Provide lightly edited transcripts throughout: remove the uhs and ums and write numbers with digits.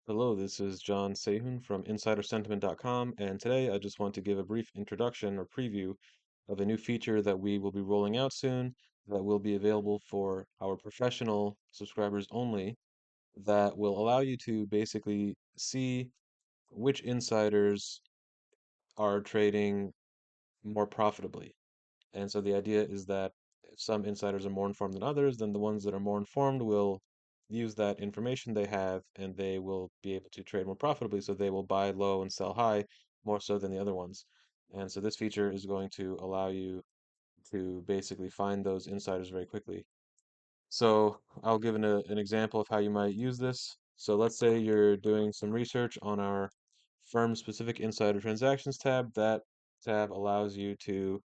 Hello, this is John Sehun from InsiderSentiment.com, and today I just want to give a brief introduction or preview of a new feature that we will be rolling out soon that will be available for our professional subscribers only, that will allow you to basically see which insiders are trading more profitably. And so the idea is that if some insiders are more informed than others, then the ones that are more informed will use that information they have and they will be able to trade more profitably. So they will buy low and sell high more so than the other ones. And so this feature is going to allow you to basically find those insiders very quickly. So I'll give an example of how you might use this. So let's say you're doing some research on our firm-specific insider transactions tab. That tab allows you to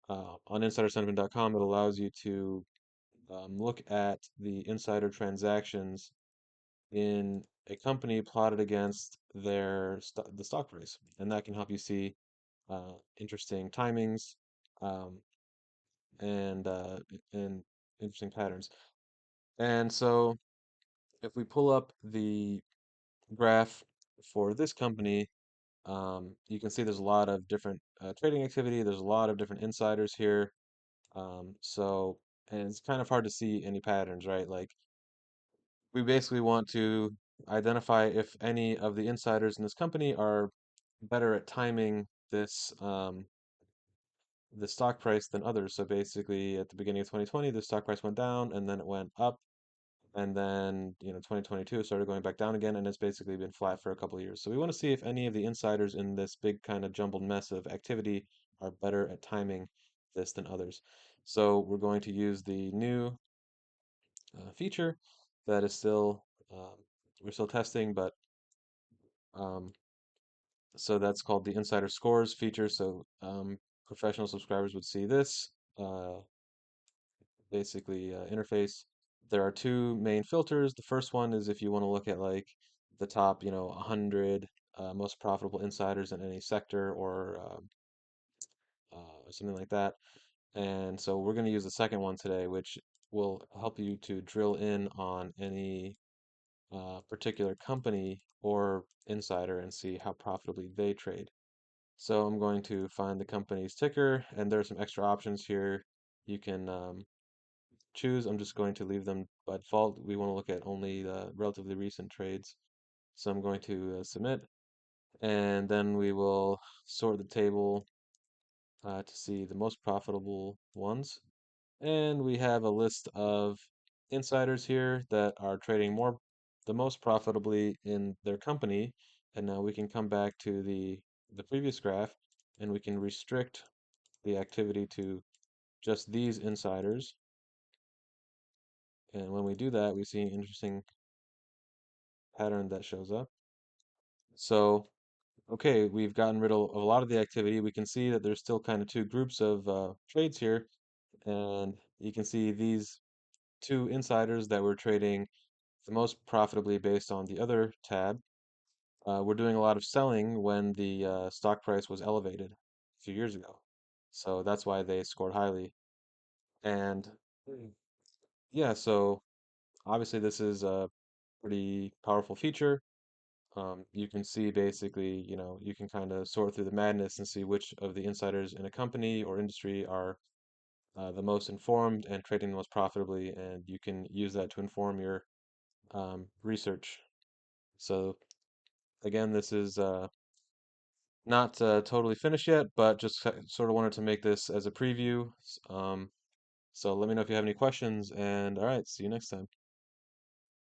on insidersentiment.com, it allows you to look at the insider transactions in a company plotted against the stock price, and that can help you see interesting timings um, and and interesting patterns. And so, if we pull up the graph for this company, you can see there's a lot of different trading activity. There's a lot of different insiders here. So, and it's kind of hard to see any patterns, right? Like, we basically want to identify if any of the insiders in this company are better at timing the stock price than others. So basically, at the beginning of 2020, the stock price went down and then it went up, and then 2022 it started going back down again, and it's basically been flat for a couple of years. So we want to see if any of the insiders in this big kind of jumbled mess of activity are better at timing this than others. So we're going to use the new feature that is still um, we're still testing, but um, so that's called the Insider Scores feature. So professional subscribers would see this uh, basically interface. There are two main filters. The first one is if you want to look at like the top, 100 most profitable insiders in any sector or something like that. And so we're going to use the second one today, which will help you to drill in on any particular company or insider and see how profitably they trade. So I'm going to find the company's ticker, and there's some extra options here you can choose. I'm just going to leave them by default. We want to look at only the relatively recent trades. So I'm going to submit, and then we will sort the table to see the most profitable ones. And we have a list of insiders here that are trading the most profitably in their company. And now we can come back to the previous graph and we can restrict the activity to just these insiders. And when we do that, we see an interesting pattern that shows up. So, okay, we've gotten rid of a lot of the activity. We can see that there's still kind of two groups of trades here. And you can see these two insiders that were trading the most profitably based on the other tab. We're doing a lot of selling when the stock price was elevated a few years ago. So that's why they scored highly. And yeah, so obviously this is a pretty powerful feature. You can see basically, you can kind of sort through the madness and see which of the insiders in a company or industry are the most informed and trading the most profitably, and you can use that to inform your research. So again, this is not totally finished yet, but just sort of wanted to make this as a preview. So let me know if you have any questions, and all right, see you next time.